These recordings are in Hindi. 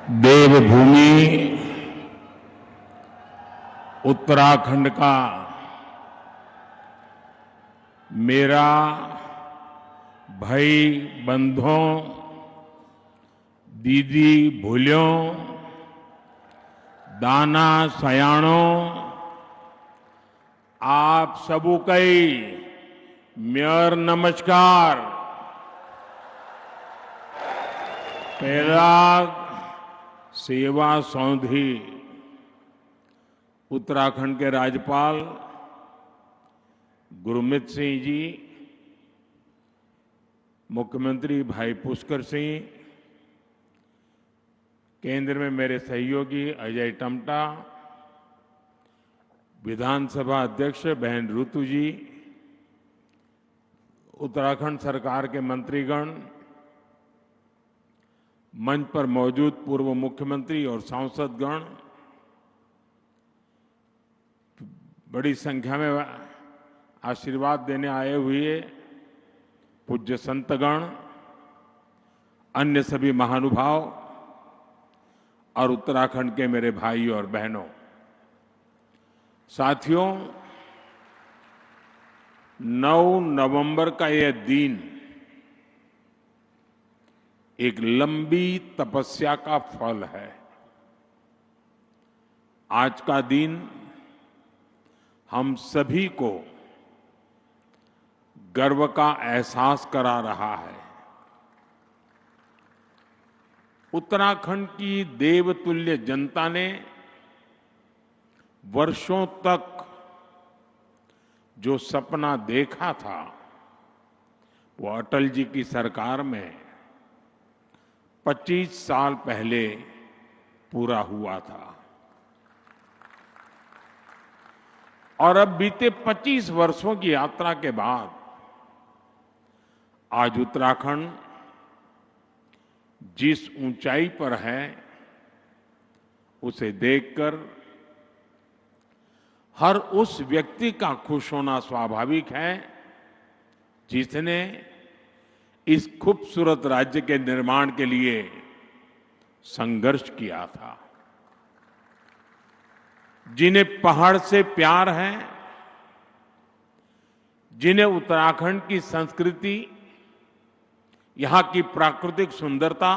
देवभूमि उत्तराखंड का मेरा भाई बंधुओं, दीदी भूलियों, दाना सयाणों, आप सबू कई मेयर नमस्कार। पहला सेवा सौंधी उत्तराखंड के राज्यपाल गुरमीत सिंह जी, मुख्यमंत्री भाई पुष्कर सिंह, केंद्र में मेरे सहयोगी अजय टमटा, विधानसभा अध्यक्ष बहन ऋतु जी, उत्तराखंड सरकार के मंत्रीगण, मंच पर मौजूद पूर्व मुख्यमंत्री और सांसदगण, बड़ी संख्या में आशीर्वाद देने आए हुए पूज्य संतगण, अन्य सभी महानुभाव और उत्तराखंड के मेरे भाई और बहनों, साथियों, 9 नवंबर का यह दिन एक लंबी तपस्या का फल है। आज का दिन हम सभी को गर्व का एहसास करा रहा है। उत्तराखंड की देवतुल्य जनता ने वर्षों तक जो सपना देखा था, वो अटल जी की सरकार में 25 साल पहले पूरा हुआ था। और अब बीते 25 वर्षों की यात्रा के बाद आज उत्तराखंड जिस ऊंचाई पर है, उसे देखकर हर उस व्यक्ति का खुश होना स्वाभाविक है जिसने इस खूबसूरत राज्य के निर्माण के लिए संघर्ष किया था, जिन्हें पहाड़ से प्यार है, जिन्हें उत्तराखंड की संस्कृति, यहां की प्राकृतिक सुंदरता,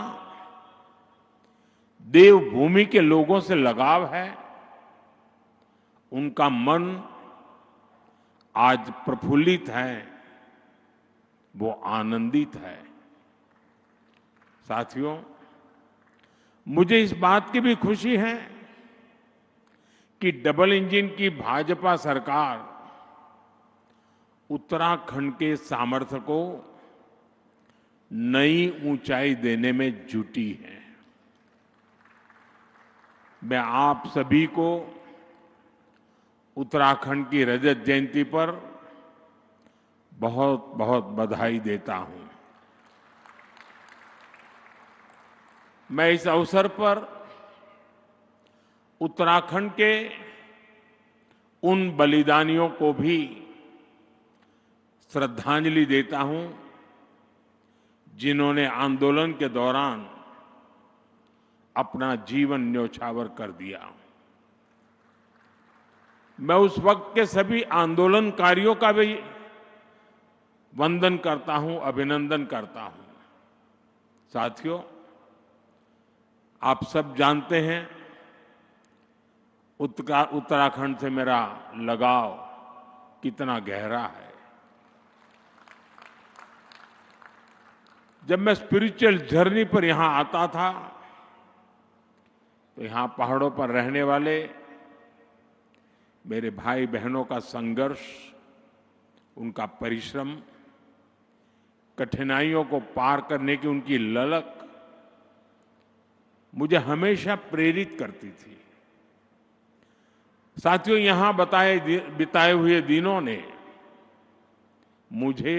देवभूमि के लोगों से लगाव है, उनका मन आज प्रफुल्लित है, वो आनंदित है। साथियों, मुझे इस बात की भी खुशी है कि डबल इंजन की भाजपा सरकार उत्तराखंड के सामर्थ्य को नई ऊंचाई देने में जुटी है। मैं आप सभी को उत्तराखंड की रजत जयंती पर बहुत बहुत बधाई देता हूं। मैं इस अवसर पर उत्तराखंड के उन बलिदानियों को भी श्रद्धांजलि देता हूं जिन्होंने आंदोलन के दौरान अपना जीवन न्यौछावर कर दिया। मैं उस वक्त के सभी आंदोलनकारियों का भी वंदन करता हूं, अभिनंदन करता हूं। साथियों, आप सब जानते हैं उत्तराखंड से मेरा लगाव कितना गहरा है। जब मैं स्पिरिचुअल जर्नी पर यहां आता था, तो यहां पहाड़ों पर रहने वाले मेरे भाई बहनों का संघर्ष, उनका परिश्रम, कठिनाइयों को पार करने की उनकी ललक मुझे हमेशा प्रेरित करती थी। साथियों, यहां बिताए हुए दिनों ने मुझे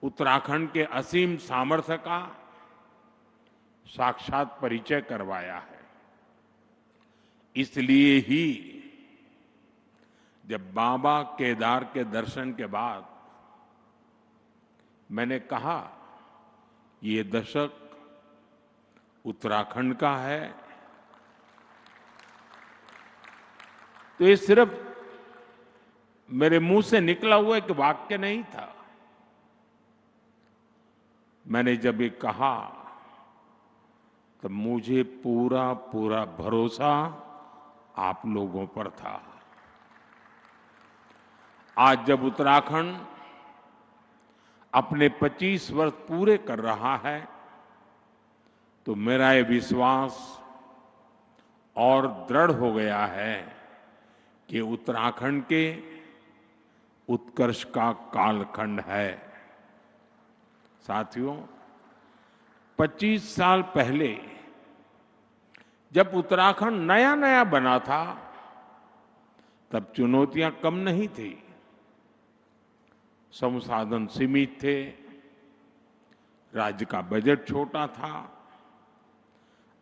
उत्तराखंड के असीम सामर्थ्य का साक्षात परिचय करवाया है। इसलिए ही जब बाबा केदार के दर्शन के बाद मैंने कहा, ये दशक उत्तराखंड का है, तो ये सिर्फ मेरे मुंह से निकला हुआ एक वाक्य नहीं था। मैंने जब ये कहा तब मुझे पूरा पूरा भरोसा आप लोगों पर था। आज जब उत्तराखंड अपने 25 वर्ष पूरे कर रहा है, तो मेरा ये विश्वास और दृढ़ हो गया है कि उत्तराखंड के उत्कर्ष का कालखंड है। साथियों, 25 साल पहले जब उत्तराखंड नया नया बना था, तब चुनौतियां कम नहीं थी। संसाधन सीमित थे, राज्य का बजट छोटा था,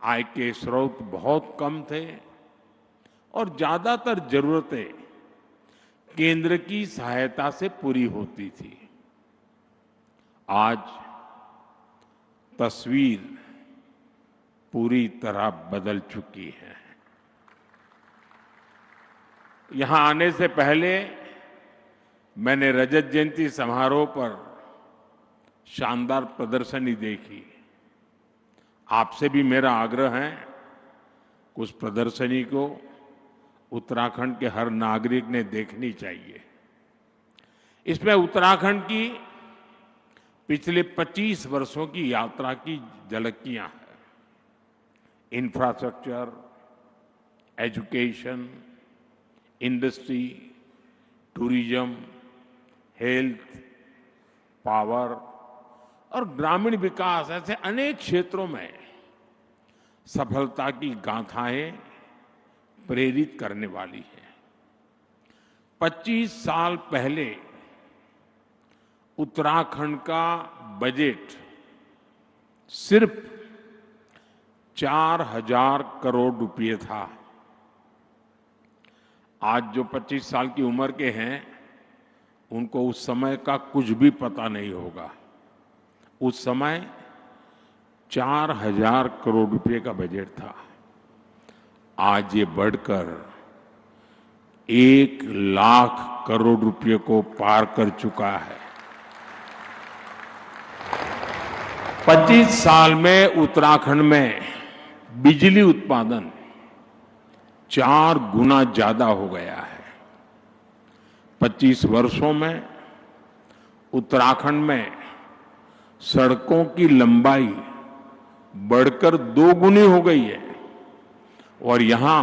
आय के स्रोत बहुत कम थे और ज्यादातर जरूरतें केंद्र की सहायता से पूरी होती थी। आज तस्वीर पूरी तरह बदल चुकी है। यहां आने से पहले मैंने रजत जयंती समारोह पर शानदार प्रदर्शनी देखी। आपसे भी मेरा आग्रह है कि उस प्रदर्शनी को उत्तराखंड के हर नागरिक ने देखनी चाहिए। इसमें उत्तराखंड की पिछले 25 वर्षों की यात्रा की झलकियां हैं। Infrastructure, education, industry, tourism, health, power और ग्रामीण विकास, ऐसे अनेक क्षेत्रों में सफलता की गाथाएं प्रेरित करने वाली है। 25 साल पहले उत्तराखंड का बजट सिर्फ 4,000 करोड़ रुपए था। आज जो 25 साल की उम्र के हैं, उनको उस समय का कुछ भी पता नहीं होगा। उस समय 4,000 करोड़ रुपए का बजट था। आज ये बढ़कर 1,00,000 करोड़ रुपए को पार कर चुका है। 25 साल में उत्तराखंड में बिजली उत्पादन 4 गुना ज्यादा हो गया है। 25 वर्षों में उत्तराखंड में सड़कों की लंबाई बढ़कर 2 गुनी हो गई है और यहां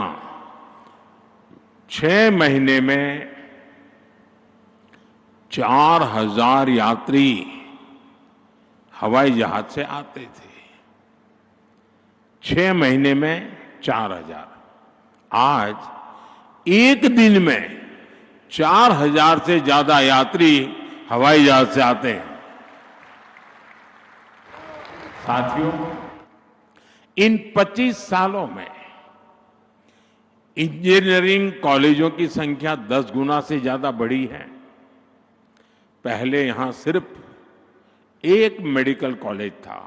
6 महीने में 4,000 यात्री हवाई जहाज से आते थे। 6 महीने में 4,000। आज एक दिन में 4,000 से ज्यादा यात्री हवाई जहाज से आते हैं। साथियों, इन 25 सालों में इंजीनियरिंग कॉलेजों की संख्या 10 गुना से ज्यादा बढ़ी है। पहले यहां सिर्फ एक मेडिकल कॉलेज था,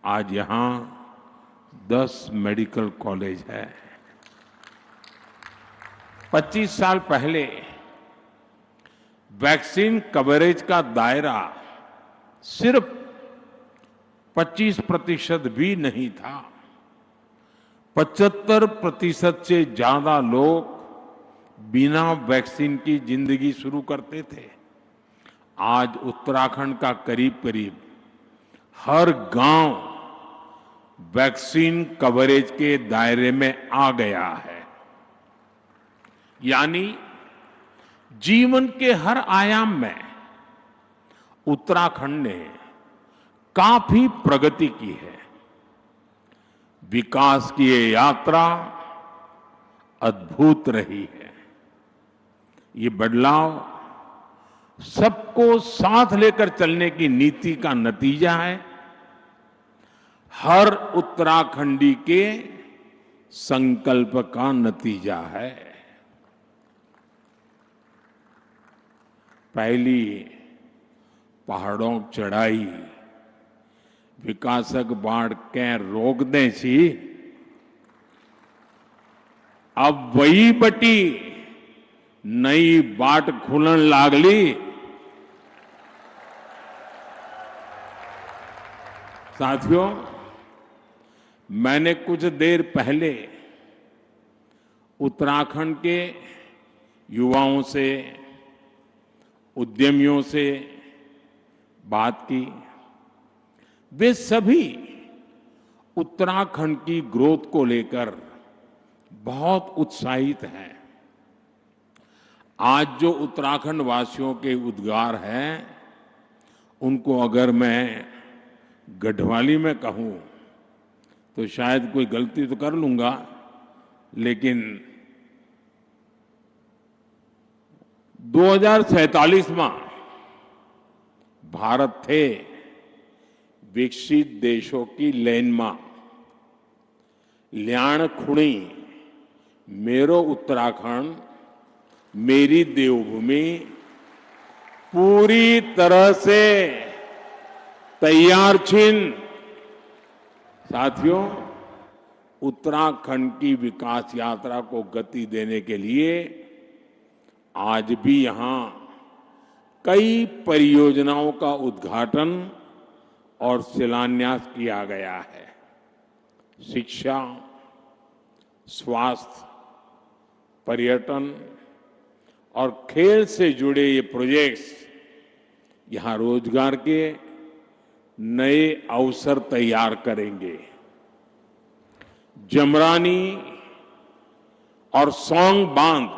आज यहां 10 मेडिकल कॉलेज है। 25 साल पहले वैक्सीन कवरेज का दायरा सिर्फ 25% भी नहीं था। 75% से ज्यादा लोग बिना वैक्सीन की जिंदगी शुरू करते थे। आज उत्तराखंड का करीब करीब हर गांव वैक्सीन कवरेज के दायरे में आ गया है। यानी जीवन के हर आयाम में उत्तराखंड ने काफी प्रगति की है। विकास की ये यात्रा अद्भुत रही है। ये बदलाव सबको साथ लेकर चलने की नीति का नतीजा है। हर उत्तराखंडी के संकल्प का नतीजा है। पहली पहाड़ों की चढ़ाई, विकासक बाढ़ कै रोक दें सी अब वही बटी नई बाट खुलन लागली। साथियों, मैंने कुछ देर पहले उत्तराखंड के युवाओं से, उद्यमियों से बात की। वे सभी उत्तराखंड की ग्रोथ को लेकर बहुत उत्साहित हैं। आज जो उत्तराखंड वासियों के उद्गार हैं, उनको अगर मैं गढ़वाली में कहूं तो शायद कोई गलती तो कर लूंगा, लेकिन 2047 में भारत थे विकसित देशों की लेन में ल्याण खुणी मेरो उत्तराखंड मेरी देवभूमि पूरी तरह से तैयार छिन। साथियों, उत्तराखंड की विकास यात्रा को गति देने के लिए आज भी यहां कई परियोजनाओं का उद्घाटन और शिलान्यास किया गया है। शिक्षा, स्वास्थ्य, पर्यटन और खेल से जुड़े ये प्रोजेक्ट्स यहां रोजगार के नए अवसर तैयार करेंगे। जमरानी और सौंग बांध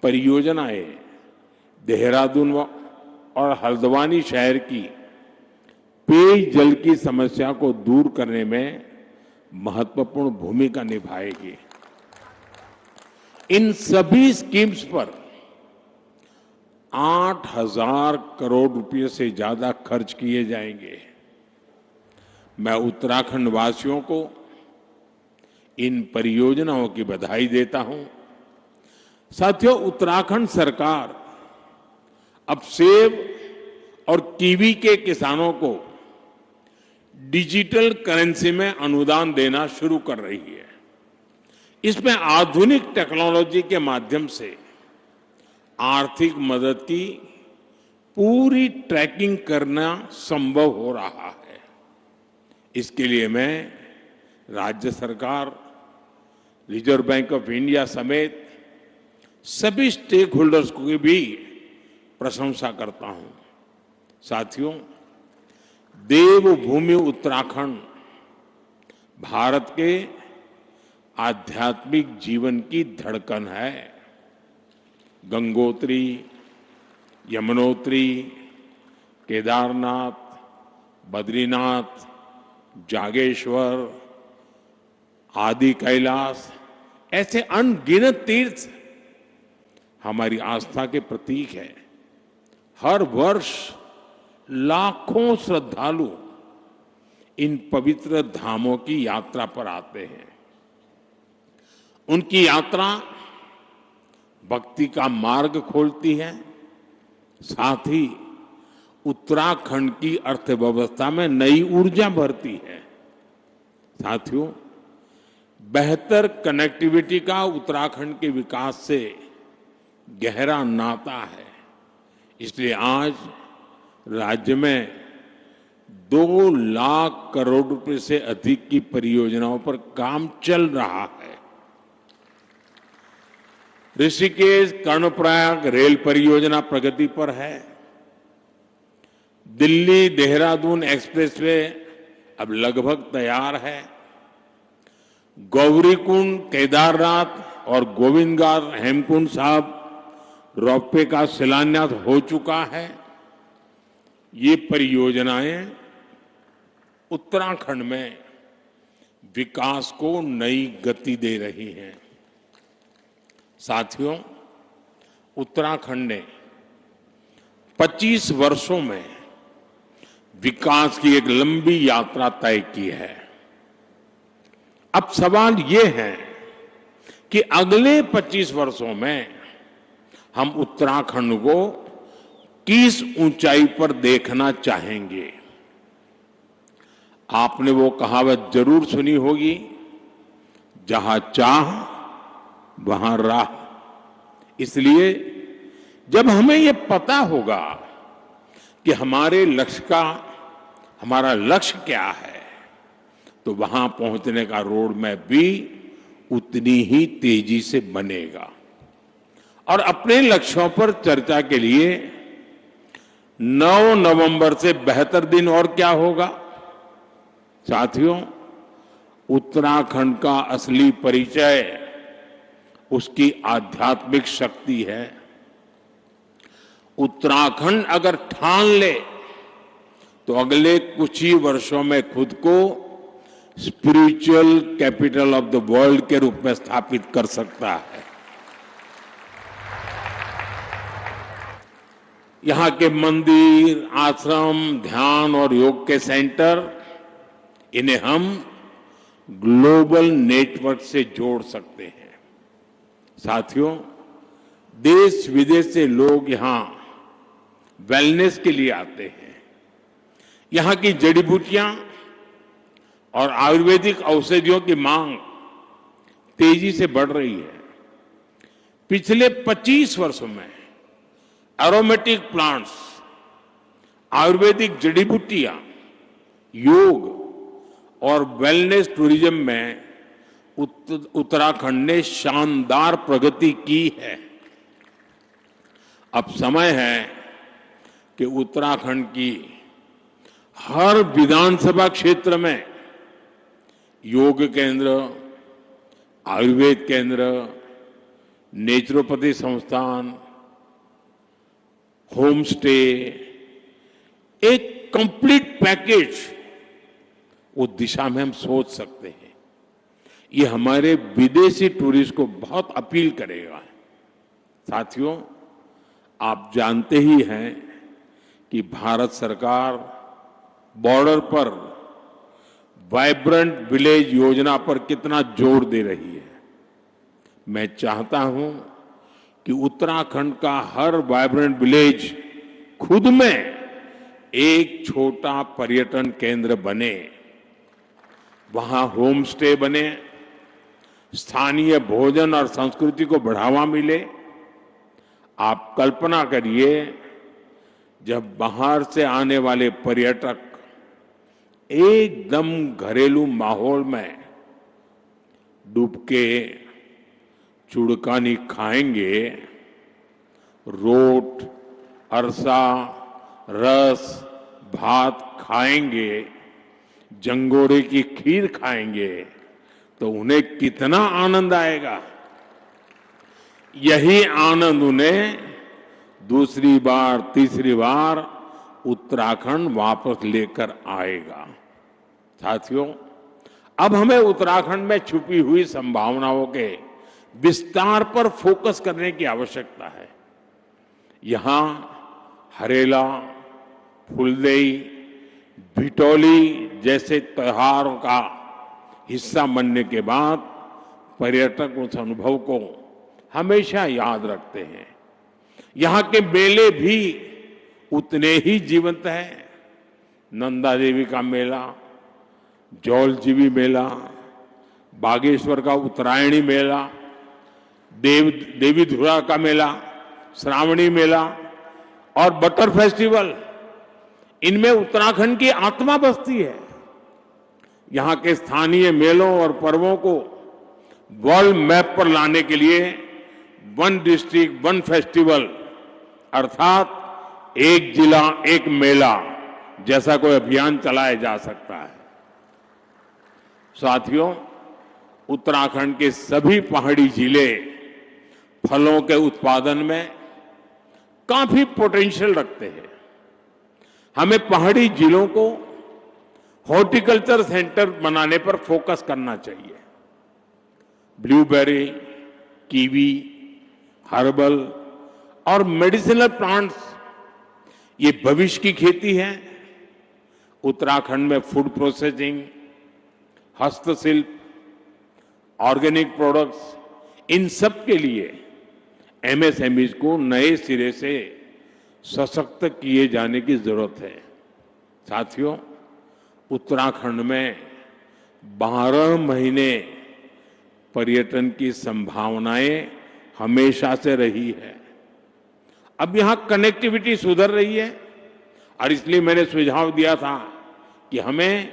परियोजनाएं देहरादून और हल्द्वानी शहर की पेयजल की समस्या को दूर करने में महत्वपूर्ण भूमिका निभाएगी। इन सभी स्कीम्स पर 8,000 करोड़ रुपए से ज्यादा खर्च किए जाएंगे। मैं उत्तराखंड वासियों को इन परियोजनाओं की बधाई देता हूं। साथियों, उत्तराखंड सरकार अब सेब और कीवी के किसानों को डिजिटल करेंसी में अनुदान देना शुरू कर रही है। इसमें आधुनिक टेक्नोलॉजी के माध्यम से आर्थिक मदद की पूरी ट्रैकिंग करना संभव हो रहा है। इसके लिए मैं राज्य सरकार, रिजर्व बैंक ऑफ इंडिया समेत सभी स्टेक होल्डर्स की भी प्रशंसा करता हूं। साथियों, देवभूमि उत्तराखंड भारत के आध्यात्मिक जीवन की धड़कन है। गंगोत्री, यमुनोत्री, केदारनाथ, बद्रीनाथ, जागेश्वर, आदि कैलाश, ऐसे अनगिनत तीर्थ हमारी आस्था के प्रतीक है। हर वर्ष लाखों श्रद्धालु इन पवित्र धामों की यात्रा पर आते हैं। उनकी यात्रा भक्ति का मार्ग खोलती है, साथ ही उत्तराखंड की अर्थव्यवस्था में नई ऊर्जा भरती है। साथियों, बेहतर कनेक्टिविटी का उत्तराखंड के विकास से गहरा नाता है। इसलिए आज राज्य में 2 लाख करोड़ रुपए से अधिक की परियोजनाओं पर काम चल रहा है। ऋषिकेश कर्णप्रयाग रेल परियोजना प्रगति पर है। दिल्ली देहरादून एक्सप्रेसवे अब लगभग तैयार है। गौरीकुंड, केदारनाथ और गोविंदघाट हेमकुंड साहब रोपवे का शिलान्यास हो चुका है। ये परियोजनाएं उत्तराखंड में विकास को नई गति दे रही हैं। साथियों, उत्तराखंड ने 25 वर्षों में विकास की एक लंबी यात्रा तय की है। अब सवाल ये है कि अगले 25 वर्षों में हम उत्तराखंड को किस ऊंचाई पर देखना चाहेंगे। आपने वो कहावत जरूर सुनी होगी, जहां चाह वहां राह। इसलिए जब हमें ये पता होगा कि हमारा लक्ष्य क्या है, तो वहां पहुंचने का रोड मैप भी उतनी ही तेजी से बनेगा। और अपने लक्ष्यों पर चर्चा के लिए 9 नवंबर से बेहतर दिन और क्या होगा। साथियों, उत्तराखंड का असली परिचय उसकी आध्यात्मिक शक्ति है। उत्तराखंड अगर ठान ले तो अगले कुछ ही वर्षों में खुद को spiritual capital of the world के रूप में स्थापित कर सकता है। यहां के मंदिर, आश्रम, ध्यान और योग के सेंटर, इन्हें हम ग्लोबल नेटवर्क से जोड़ सकते हैं। साथियों, देश विदेश से लोग यहां वेलनेस के लिए आते हैं। यहां की जड़ी बूटियां और आयुर्वेदिक औषधियों की मांग तेजी से बढ़ रही है। पिछले 25 वर्षों में एरोमेटिक प्लांट्स, आयुर्वेदिक जड़ी बूटियां, योग और वेलनेस टूरिज्म में उत्तराखंड ने शानदार प्रगति की है। अब समय है कि उत्तराखंड की हर विधानसभा क्षेत्र में योग केंद्र, आयुर्वेद केंद्र, नेचुरोपैथी संस्थान, होम स्टे, एक कंप्लीट पैकेज, उस दिशा में हम सोच सकते हैं। ये हमारे विदेशी टूरिस्ट को बहुत अपील करेगा। साथियों, आप जानते ही हैं कि भारत सरकार बॉर्डर पर वाइब्रेंट विलेज योजना पर कितना जोर दे रही है। मैं चाहता हूं कि उत्तराखंड का हर वाइब्रेंट विलेज खुद में एक छोटा पर्यटन केंद्र बने, वहां होम स्टे बने, स्थानीय भोजन और संस्कृति को बढ़ावा मिले। आप कल्पना करिए, जब बाहर से आने वाले पर्यटक एकदम घरेलू माहौल में डुबके चुड़कानी खाएंगे, रोट, अरसा, रस, भात खाएंगे, जंगोरे की खीर खाएंगे, तो उन्हें कितना आनंद आएगा। यही आनंद उन्हें दूसरी बार, तीसरी बार उत्तराखंड वापस लेकर आएगा। साथियों, अब हमें उत्तराखंड में छुपी हुई संभावनाओं के विस्तार पर फोकस करने की आवश्यकता है। यहां हरेला, फुलदेई, भिटौली जैसे त्योहारों का हिस्सा बनने के बाद पर्यटक उस अनुभव को हमेशा याद रखते हैं। यहां के मेले भी उतने ही जीवंत हैं। नंदा देवी का मेला, जौलजीबी मेला, बागेश्वर का उत्तरायणी मेला, देवी धुरा का मेला, श्रावणी मेला और बटर फेस्टिवल, इनमें उत्तराखंड की आत्मा बसती है। यहां के स्थानीय मेलों और पर्वों को वर्ल्ड मैप पर लाने के लिए वन डिस्ट्रिक्ट वन फेस्टिवल, अर्थात एक जिला एक मेला जैसा कोई अभियान चलाया जा सकता है। साथियों, उत्तराखंड के सभी पहाड़ी जिले फलों के उत्पादन में काफी पोटेंशियल रखते हैं। हमें पहाड़ी जिलों को हॉर्टिकल्चर सेंटर बनाने पर फोकस करना चाहिए। ब्लूबेरी, कीवी, हर्बल और मेडिसिनल प्लांट्स, ये भविष्य की खेती है। उत्तराखंड में फूड प्रोसेसिंग, हस्तशिल्प, ऑर्गेनिक प्रोडक्ट्स, इन सब के लिए एमएसएमईज को नए सिरे से सशक्त किए जाने की जरूरत है। साथियों, उत्तराखंड में 12 महीने पर्यटन की संभावनाएं हमेशा से रही है। अब यहां कनेक्टिविटी सुधर रही है और इसलिए मैंने सुझाव दिया था कि हमें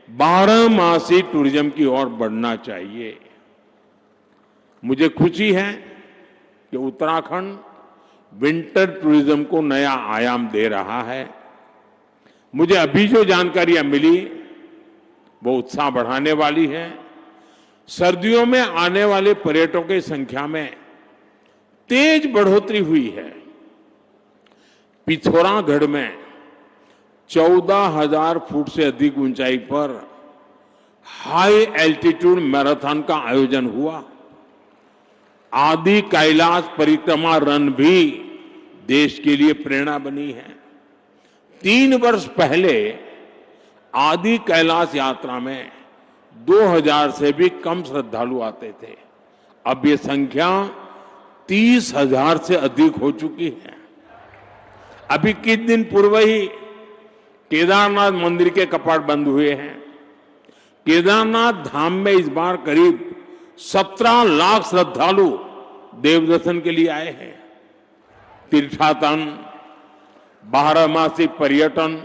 12 मासी टूरिज्म की ओर बढ़ना चाहिए। मुझे खुशी है कि उत्तराखंड विंटर टूरिज्म को नया आयाम दे रहा है। मुझे अभी जो जानकारियां मिली वो उत्साह बढ़ाने वाली है। सर्दियों में आने वाले पर्यटकों की संख्या में तेज बढ़ोतरी हुई है। पिथौरागढ़ में 14,000 फुट से अधिक ऊंचाई पर हाई एल्टीट्यूड मैराथन का आयोजन हुआ। आदि कैलाश परिक्रमा रन भी देश के लिए प्रेरणा बनी है। 3 वर्ष पहले आदि कैलाश यात्रा में 2,000 से भी कम श्रद्धालु आते थे। अब ये संख्या 30,000 से अधिक हो चुकी है। अभी कुछ दिन पूर्व ही केदारनाथ मंदिर के कपाट बंद हुए हैं। केदारनाथ धाम में इस बार करीब 17 लाख श्रद्धालु देवदर्शन के लिए आए हैं। तीर्थाटन, 12 मासी पर्यटन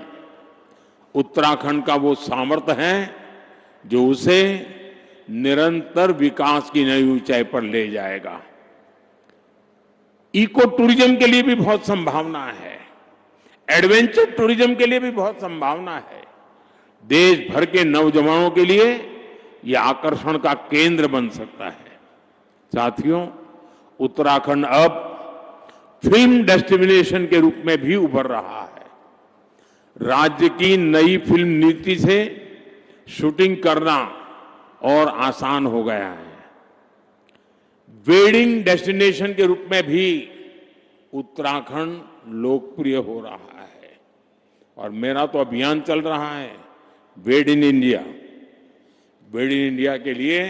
उत्तराखंड का वो सामर्थ्य है जो उसे निरंतर विकास की नई ऊंचाई पर ले जाएगा। इको टूरिज्म के लिए भी बहुत संभावना है। एडवेंचर टूरिज्म के लिए भी बहुत संभावना है। देश भर के नौजवानों के लिए यह आकर्षण का केंद्र बन सकता है। साथियों, उत्तराखंड अब फिल्म डेस्टिनेशन के रूप में भी उभर रहा है। राज्य की नई फिल्म नीति से शूटिंग करना और आसान हो गया है। वेडिंग डेस्टिनेशन के रूप में भी उत्तराखंड लोकप्रिय हो रहा है और मेरा तो अभियान चल रहा है वेड in India. Wade in India के लिए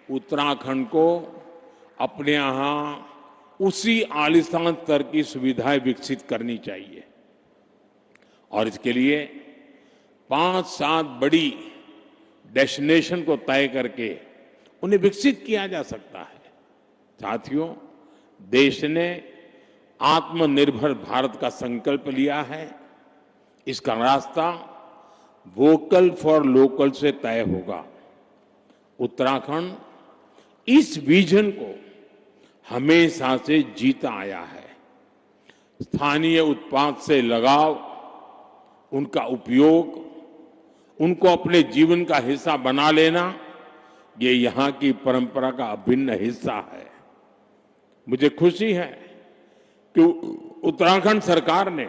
उत्तराखंड को अपने यहां उसी आलिशान स्तर की सुविधाएं विकसित करनी चाहिए और इसके लिए 5-7 बड़ी डेस्टिनेशन को तय करके उन्हें विकसित किया जा सकता है। साथियों, देश ने आत्मनिर्भर भारत का संकल्प लिया है। इसका रास्ता वोकल फॉर लोकल से तय होगा। उत्तराखंड इस विजन को हमेशा से जीता आया है। स्थानीय उत्पाद से लगाव, उनका उपयोग, उनको अपने जीवन का हिस्सा बना लेना, ये यहां की परंपरा का अभिन्न हिस्सा है। मुझे खुशी है कि उत्तराखंड सरकार ने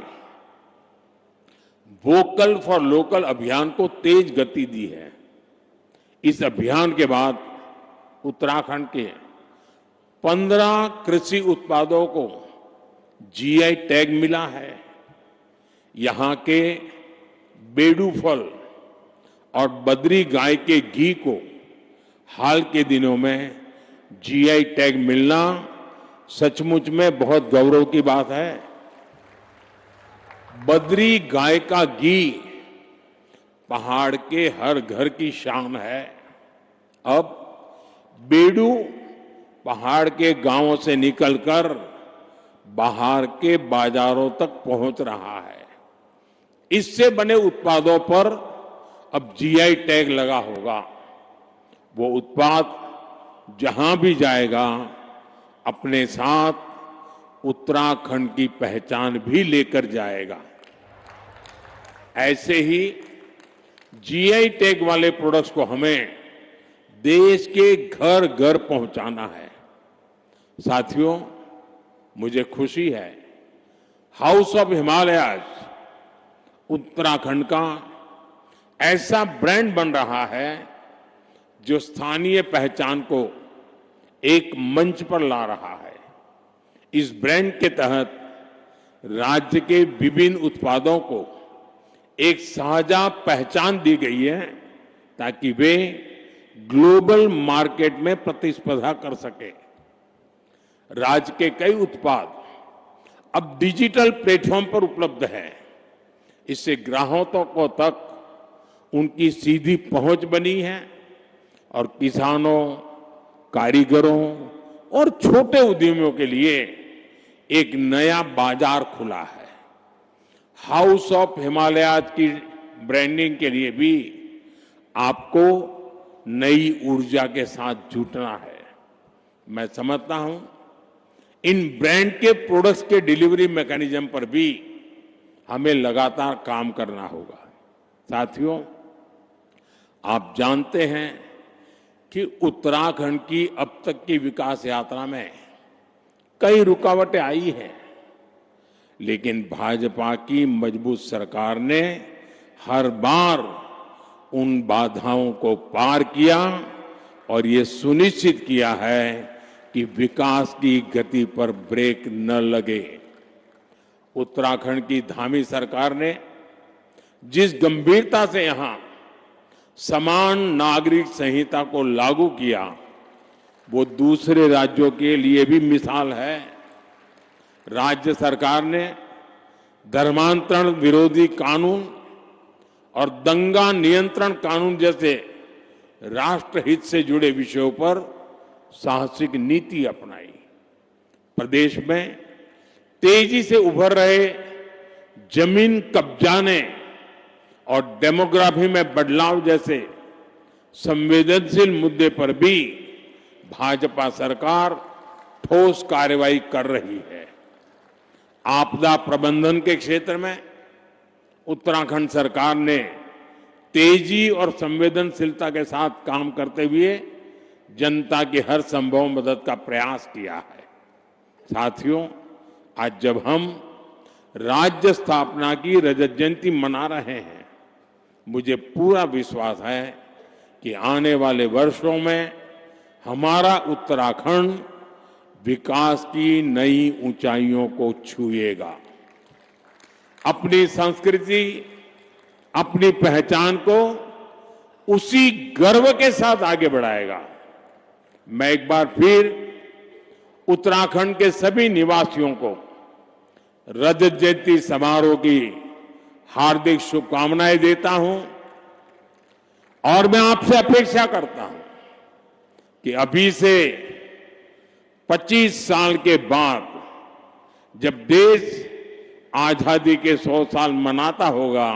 वोकल फॉर लोकल अभियान को तेज गति दी है। इस अभियान के बाद उत्तराखंड के 15 कृषि उत्पादों को जीआई टैग मिला है। यहां के बेडू फल और बद्री गाय के घी को हाल के दिनों में जीआई टैग मिलना सचमुच में बहुत गौरव की बात है। बद्री गाय का घी पहाड़ के हर घर की शान है। अब बेडू पहाड़ के गांवों से निकलकर बाहर के बाजारों तक पहुंच रहा है। इससे बने उत्पादों पर अब जीआई टैग लगा होगा। वो उत्पाद जहां भी जाएगा अपने साथ उत्तराखंड की पहचान भी लेकर जाएगा। ऐसे ही जीआई टैग वाले प्रोडक्ट्स को हमें देश के घर घर पहुंचाना है। साथियों, मुझे खुशी है हाउस ऑफ हिमालयाज उत्तराखंड का ऐसा ब्रांड बन रहा है जो स्थानीय पहचान को एक मंच पर ला रहा है। इस ब्रांड के तहत राज्य के विभिन्न उत्पादों को एक साझा पहचान दी गई है ताकि वे ग्लोबल मार्केट में प्रतिस्पर्धा कर सके। राज्य के कई उत्पाद अब डिजिटल प्लेटफॉर्म पर उपलब्ध है। इससे ग्राहकों को तक उनकी सीधी पहुंच बनी है और किसानों, कारीगरों और छोटे उद्यमियों के लिए एक नया बाजार खुला है। हाउस ऑफ हिमालयाज की ब्रांडिंग के लिए भी आपको नई ऊर्जा के साथ जुटना है। मैं समझता हूं इन ब्रांड के प्रोडक्ट्स के डिलीवरी मैकेनिज्म पर भी हमें लगातार काम करना होगा। साथियों, आप जानते हैं कि उत्तराखंड की अब तक की विकास यात्रा में कई रुकावटें आई हैं, लेकिन भाजपा की मजबूत सरकार ने हर बार उन बाधाओं को पार किया और ये सुनिश्चित किया है कि विकास की गति पर ब्रेक न लगे। उत्तराखंड की धामी सरकार ने जिस गंभीरता से यहां समान नागरिक संहिता को लागू किया, वो दूसरे राज्यों के लिए भी मिसाल है। राज्य सरकार ने धर्मांतरण विरोधी कानून और दंगा नियंत्रण कानून जैसे राष्ट्रहित से जुड़े विषयों पर साहसिक नीति अपनाई। प्रदेश में तेजी से उभर रहे जमीन कब्जाने और डेमोग्राफी में बदलाव जैसे संवेदनशील मुद्दे पर भी भाजपा सरकार ठोस कार्रवाई कर रही है। आपदा प्रबंधन के क्षेत्र में उत्तराखंड सरकार ने तेजी और संवेदनशीलता के साथ काम करते हुए जनता की हर संभव मदद का प्रयास किया है। साथियों, आज जब हम राज्य स्थापना की रजत जयंती मना रहे हैं, मुझे पूरा विश्वास है कि आने वाले वर्षों में हमारा उत्तराखंड विकास की नई ऊंचाइयों को छुएगा। अपनी संस्कृति, अपनी पहचान को उसी गर्व के साथ आगे बढ़ाएगा। मैं एक बार फिर उत्तराखंड के सभी निवासियों को रजत जयंती समारोह की हार्दिक शुभकामनाएं देता हूं और मैं आपसे अपेक्षा करता हूं कि अभी से 25 साल के बाद जब देश आजादी के 100 साल मनाता होगा,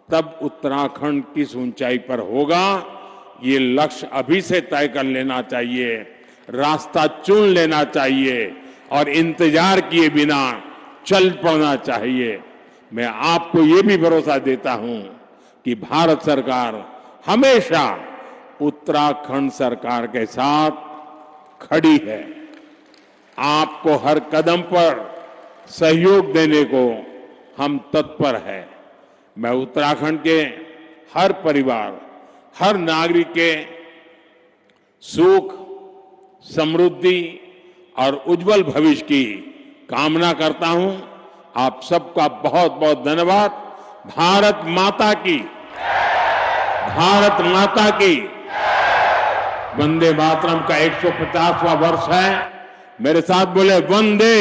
तब उत्तराखंड किस ऊंचाई पर होगा, ये लक्ष्य अभी से तय कर लेना चाहिए, रास्ता चुन लेना चाहिए और इंतजार किए बिना चल पड़ना चाहिए। मैं आपको ये भी भरोसा देता हूं कि भारत सरकार हमेशा उत्तराखंड सरकार के साथ खड़ी है। आपको हर कदम पर सहयोग देने को हम तत्पर हैं। मैं उत्तराखंड के हर परिवार, हर नागरिक के सुख, समृद्धि और उज्जवल भविष्य की कामना करता हूं। आप सबका बहुत बहुत धन्यवाद। भारत माता की, भारत माता की। वंदे मातरम का 150वां वर्ष है। मेरे साथ बोले वंदे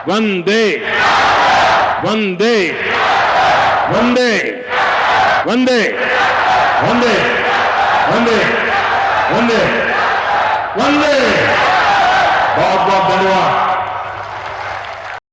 वंदे वंदे वंदे वंदे वंदे वंदे वंदे वंदे। बहुत बहुत धन्यवाद।